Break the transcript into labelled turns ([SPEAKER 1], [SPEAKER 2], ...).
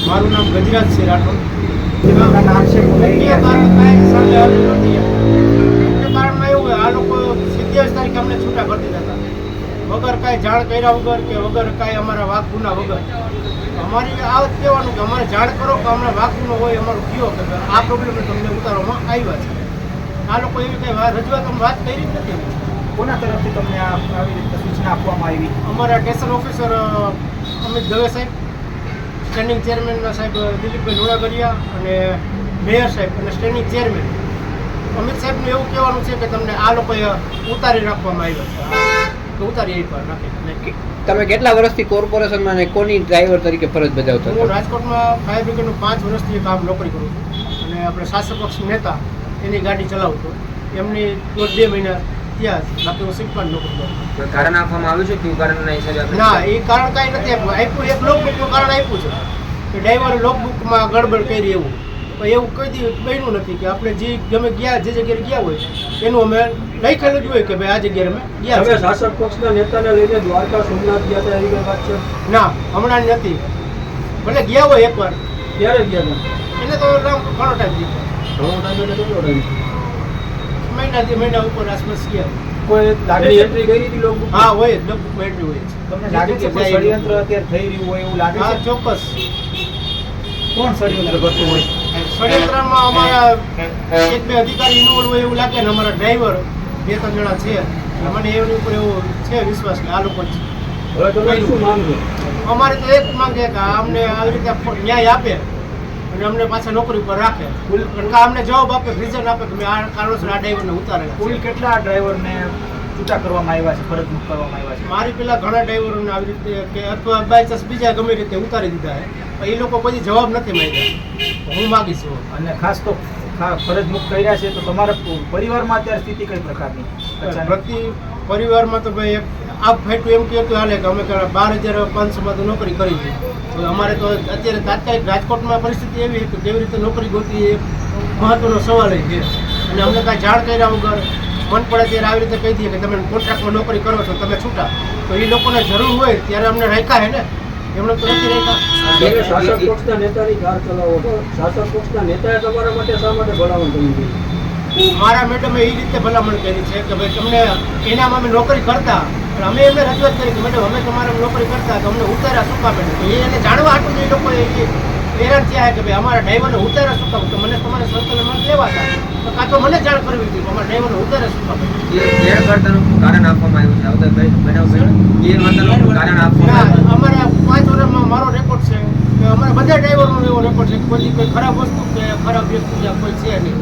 [SPEAKER 1] મારું નામ ગજરાજ છે રાઠોડ.
[SPEAKER 2] આપણા નામ છે
[SPEAKER 1] મુખ્ય કારણ કાંઈ સામે આવેલું નથી. મુખ્ય કારણમાં એવું હોય, આ લોકો 27 તારીખે અમને છૂટા કરી દીધા હતા વગર કાંઈ જાણ કર્યા વગર કે વગર કાંઈ અમારા વાક ગુના વગર. અમારી આ જ કહેવાનું કે અમારે જાણ કરો કે અમને વાક ગુનો હોય અમારું કયો કે આ પ્રોબ્લેમ તમને ઉતારવામાં આવ્યા છે. આ લોકો એવી કંઈ રજૂઆત વાત કરી જ નથી.
[SPEAKER 2] કોના તરફથી તમને આવી રીતે સૂચના આપવામાં આવી?
[SPEAKER 1] અમારા સ્ટેશન ઓફિસર અમિત દવે સાહેબ, સ્ટેન્ડિંગ ચેરમેન સાહેબ દિલીપભાઈ લોણાગરિયા અને મેયર સાહેબ અને સ્ટેન્ડિંગ ચેરમેન અમિત સાહેબનું એવું કહેવાનું છે કે તમને આ લોકોએ ઉતારી રાખવામાં આવ્યા છે, તો ઉતારી એ પર રાખી.
[SPEAKER 3] તમે કેટલા વર્ષથી કોર્પોરેશનમાં અને કોની ડ્રાઈવર તરીકે ફરજ બજાવતા
[SPEAKER 1] હું રાજકોટમાં ફાયર બ્રિગેડનું 5 વર્ષથી કામ નોકરી કરું છું અને આપણે શાસક પક્ષ નેતા એની ગાડી ચલાવતો એમની 2 મહિના ત્યાં બાકી હું શીખવાની નોકરી કરું.
[SPEAKER 4] કારણ આપવામાં આવ્યું છે કયું કારણના હિસાબે?
[SPEAKER 1] ના, એ કારણ કાંઈ નથી આપ્યું. એક લોકબુકનું કારણ આપ્યું છે કે ડ્રાઈવરે લોકબુકમાં ગડબડ કરી એવું, પણ એવું કોઈ દી બન્યું નથી કે આપણે જે ગમે ગયા જે જગ્યાએ ગયા હોય એનું અમે લખેલું જ હોય કે ભાઈ આ જગ્યાએ અમે ગયા
[SPEAKER 5] તમે
[SPEAKER 1] છે.
[SPEAKER 5] શાસક પક્ષના નેતાને લઈને દ્વારકા સોમનાથ ગયા હતા એવી કઈ વાત છે?
[SPEAKER 1] ના, હમણાં નથી. ભલે ગયા હોય એકવાર,
[SPEAKER 5] ક્યારે ગયા હતા?
[SPEAKER 1] એને તો ઘણો ટાઈમ દીધો,
[SPEAKER 5] ઘણો ટાઈમ એટલે કેટલો ટાઈમ?
[SPEAKER 1] મહિના ઉપર આસપાસ ગયા.
[SPEAKER 2] કોઈ લાગે
[SPEAKER 5] એની
[SPEAKER 2] છે?
[SPEAKER 5] એન્ટ્રી કરી હતી લોકબુક?
[SPEAKER 1] હા, હોય જ લોકબુકમાં એટલી હોય છે.
[SPEAKER 2] તમને લાગે છે કોઈ ષડયંત્ર અત્યારે થઈ રહ્યું હોય એવું લાગે
[SPEAKER 1] હા,
[SPEAKER 2] છે?
[SPEAKER 1] ચોક્કસ.
[SPEAKER 2] કોણ ષડયંત્ર કરતું હોય?
[SPEAKER 1] ષડયંત્રમાં અમારા 1-2 અધિકારી ઇન્વોલ્વ હોય એવું લાગે ને અમારા ડ્રાઈવર 2-3 જણા છે. મને એની ઉપર એવો છે વિશ્વાસ કે આ લોકો જ છે.
[SPEAKER 5] હવે તમારી શું માંગ છે?
[SPEAKER 1] અમારે તો એક માંગે કે અમને આવી રીતે ન્યાય આપે અને અમને પાછા નોકરી ઉપર રાખે. કારણ કે અમને જવાબ આપે, રીઝન આપે કે મેં આ કારણોસર આ ડ્રાઈવરને ઉતારેલા
[SPEAKER 2] કુલ
[SPEAKER 1] છે.
[SPEAKER 2] કેટલા ડ્રાઈવરને છૂટા કરવામાં આવ્યા છે, ફરજ મુક્ત કરવામાં આવ્યા છે?
[SPEAKER 1] મારી પેલા ઘણા ડ્રાઈવરોને આવી રીતે કે અથવા બાય ચાન્સ બીજા ગમે રીતે ઉતારી દીધા છે, પણ એ લોકો કોઈ જવાબ નથી માંગ્યા. હું માગીશ એવો.
[SPEAKER 2] અને ખાસ તો ફરજ મુક્ત કર્યા છે તો તમારા પરિવારમાં અત્યારે સ્થિતિ કઈ પ્રકારની?
[SPEAKER 1] પ્રતિ પરિવારમાં તો ભાઈ આ ફાઈટું એમ કહેતું હાલે કે અમે 12,500માં તો નોકરી કરી છે. તો અમારે તો અત્યારે તાત્કાલિક રાજકોટમાં પરિસ્થિતિ એવી છે કે કેવી રીતે નોકરી ગોતવી એ મહત્વનો સવાલ છે. અને અમને કાંઈ જાણ કર્યા વગર મન પડે ત્યારે આવી રીતે કહી દઈએ કે તમે કોન્ટ્રાક્ટમાં નોકરી કરો છો, તમે છૂટા. તો એ લોકોને જરૂર હોય ત્યારે અમને રાખ્યા હે ને, એમણે તો નથી રાખ્યા.
[SPEAKER 5] તમે શાસક પક્ષના નેતાની કાર ચલાવો છો, શાસક પક્ષના નેતાએ તમારા માટે શા માટે ભલામણ કરવી જોઈએ?
[SPEAKER 1] મારા મેડમે એ રીતે ભલામણ કરી છે કે ભાઈ તમને એનામાં અમે નોકરી કરતા, પણ અમે એમને રજૂઆત કરી કે મેડમ અમે તમારે નોકરી કરતા તો અમને ઉતાર્યા શું કામ? તો એને જાણવા હાટું એ લોકોએ હેરાન થયા કે ભાઈ અમારા ડ્રાઈવરને ઉતાર્યા શું કામ? તો મને તમારે સર્કલમાં લેવા હતા તો કાં તો મને જાણ કરવી હતી કે અમારા ડ્રાઈવરને ઉતાર્યા શું કામ?
[SPEAKER 4] ગેરવર્તણૂકનું કારણ આપવામાં આવ્યું છે. હવે ગેરવર્તણૂકનું કારણ આપવામાં આવ્યું
[SPEAKER 1] ના, અમારા 5 વર્ષમાં મારો રેકોર્ડ છે કે અમારા બધા ડ્રાઈવરનો એવો રેકોર્ડ છે કે કોઈ ખરાબ વસ્તુ કે ખરાબ વ્યક્તિ કોઈ છે નહીં.